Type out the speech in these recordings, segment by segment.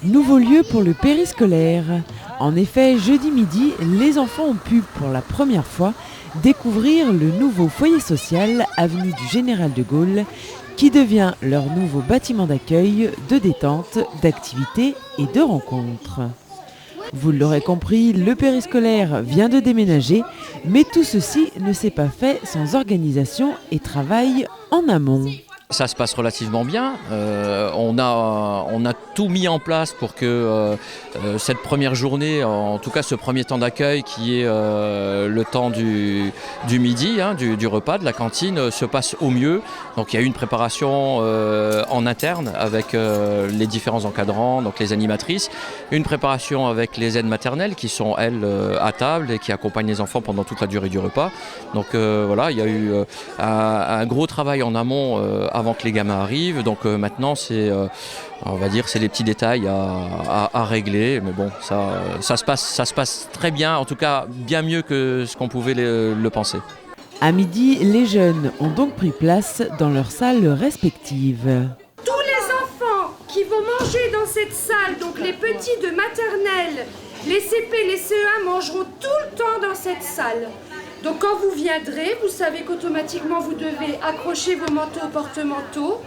Nouveau lieu pour le périscolaire. En effet, jeudi midi, les enfants ont pu, pour la première fois, découvrir le nouveau foyer social avenue du Général de Gaulle, qui devient leur nouveau bâtiment d'accueil, de détente, d'activités et de rencontres. Vous l'aurez compris, le périscolaire vient de déménager, mais tout ceci ne s'est pas fait sans organisation et travail en amont. Ça se passe relativement bien. On a tout mis en place pour que cette première journée, en tout cas ce premier temps d'accueil qui est le temps du midi, du repas, de la cantine, se passe au mieux. Donc il y a eu une préparation en interne avec les différents encadrants, donc les animatrices, une préparation avec les aides maternelles qui sont elles à table et qui accompagnent les enfants pendant toute la durée du repas. Donc voilà, il y a eu un gros travail en amont avant que les gamins arrivent. Donc maintenant, on va dire, c'est les petits détails à régler. Mais bon, ça se passe très bien, en tout cas bien mieux que ce qu'on pouvait le penser. À midi, les jeunes ont donc pris place dans leurs salles respectives. Tous les enfants qui vont manger dans cette salle, donc les petits de maternelle, les CP, les CE1 mangeront tout le temps dans cette salle. Donc quand vous viendrez, vous savez qu'automatiquement vous devez accrocher vos manteaux au porte-manteau,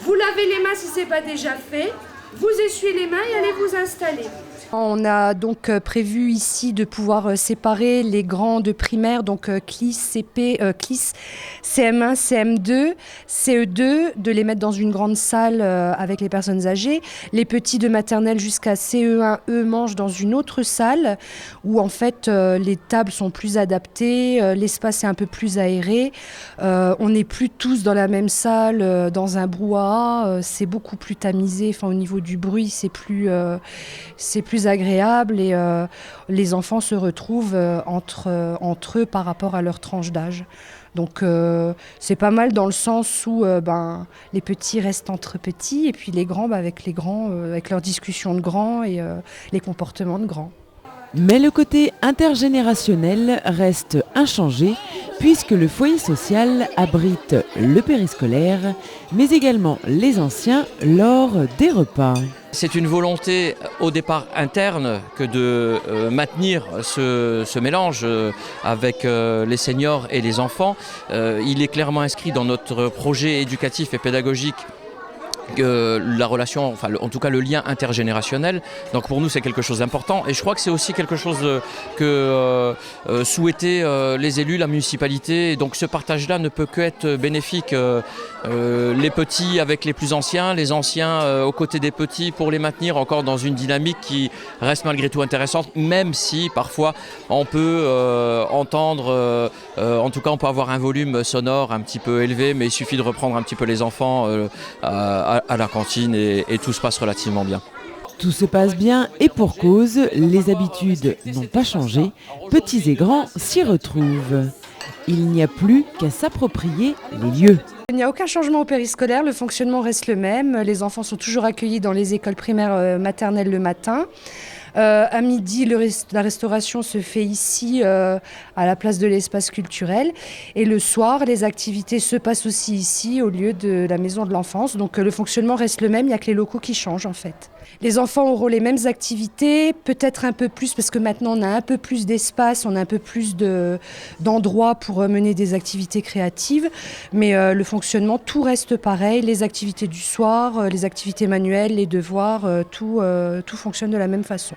vous lavez les mains si ce n'est pas déjà fait, vous essuyez les mains et allez vous installer. On a donc prévu ici de pouvoir séparer les grands de primaire, donc CLIS, CP, CLIS, CM1, CM2, CE2, de les mettre dans une grande salle avec les personnes âgées. Les petits de maternelle jusqu'à CE1, eux, mangent dans une autre salle où en fait les tables sont plus adaptées, l'espace est un peu plus aéré. On n'est plus tous dans la même salle, dans un brouhaha, c'est beaucoup plus tamisé, enfin, au niveau du bruit, c'est plus agréable et les enfants se retrouvent entre eux par rapport à leur tranche d'âge. Donc c'est pas mal dans le sens où les petits restent entre petits et puis les grands avec les grands, avec leurs discussions de grands et les comportements de grands. Mais le côté intergénérationnel reste inchangé puisque le foyer social abrite le périscolaire, mais également les anciens lors des repas. C'est une volonté au départ interne que de maintenir ce mélange avec les seniors et les enfants. Il est clairement inscrit dans notre projet éducatif et pédagogique la relation, enfin en tout cas le lien intergénérationnel. Donc pour nous c'est quelque chose d'important et je crois que c'est aussi quelque chose que souhaitaient les élus, la municipalité. Et donc ce partage-là ne peut qu'être bénéfique. Les petits avec les plus anciens, les anciens aux côtés des petits pour les maintenir encore dans une dynamique qui reste malgré tout intéressante, même si parfois on peut entendre, en tout cas on peut avoir un volume sonore un petit peu élevé, mais il suffit de reprendre un petit peu les enfants à la cantine et tout se passe relativement bien. Tout se passe bien et pour cause, les habitudes n'ont pas changé, petits et grands s'y retrouvent. Il n'y a plus qu'à s'approprier les lieux. Il n'y a aucun changement au périscolaire, le fonctionnement reste le même. Les enfants sont toujours accueillis dans les écoles primaires maternelles le matin. À midi, la restauration se fait ici à la place de l'espace culturel. Et le soir, les activités se passent aussi ici au lieu de la maison de l'enfance. Donc le fonctionnement reste le même, il n'y a que les locaux qui changent en fait. Les enfants auront les mêmes activités, peut-être un peu plus parce que maintenant on a un peu plus d'espace, on a un peu plus d'endroits pour mener des activités créatives. Mais le fonctionnement, tout reste pareil. Les activités du soir, les activités manuelles, les devoirs, tout fonctionne de la même façon.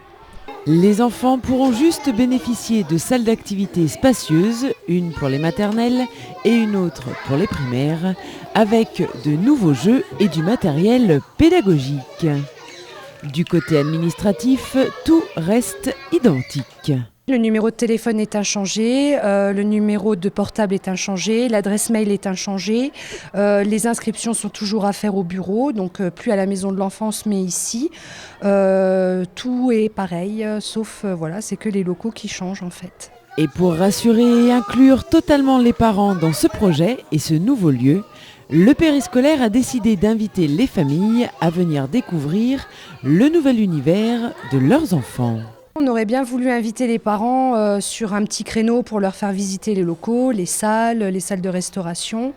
Les enfants pourront juste bénéficier de salles d'activité spacieuses, une pour les maternelles et une autre pour les primaires, avec de nouveaux jeux et du matériel pédagogique. Du côté administratif, tout reste identique. Le numéro de téléphone est inchangé, le numéro de portable est inchangé, l'adresse mail est inchangée, les inscriptions sont toujours à faire au bureau, donc plus à la maison de l'enfance mais ici. Tout est pareil, sauf c'est que les locaux qui changent en fait. Et pour rassurer et inclure totalement les parents dans ce projet et ce nouveau lieu, le périscolaire a décidé d'inviter les familles à venir découvrir le nouvel univers de leurs enfants. On aurait bien voulu inviter les parents sur un petit créneau pour leur faire visiter les locaux, les salles de restauration.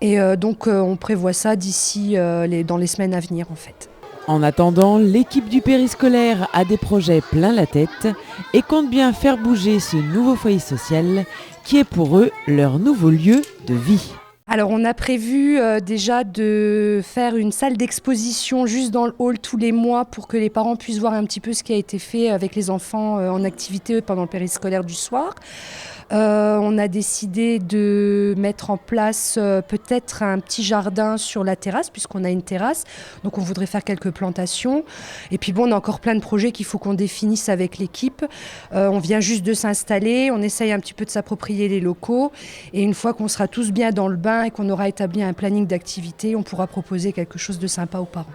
Et donc on prévoit ça d'ici dans les semaines à venir en fait. En attendant, l'équipe du périscolaire a des projets plein la tête et compte bien faire bouger ce nouveau foyer social qui est pour eux leur nouveau lieu de vie. Alors on a prévu déjà de faire une salle d'exposition juste dans le hall tous les mois pour que les parents puissent voir un petit peu ce qui a été fait avec les enfants en activité pendant le périscolaire du soir. On a décidé de mettre en place peut-être un petit jardin sur la terrasse, puisqu'on a une terrasse. Donc on voudrait faire quelques plantations. Et puis bon, on a encore plein de projets qu'il faut qu'on définisse avec l'équipe. On vient juste de s'installer, on essaye un petit peu de s'approprier les locaux. Et une fois qu'on sera tous bien dans le bain et qu'on aura établi un planning d'activité, on pourra proposer quelque chose de sympa aux parents.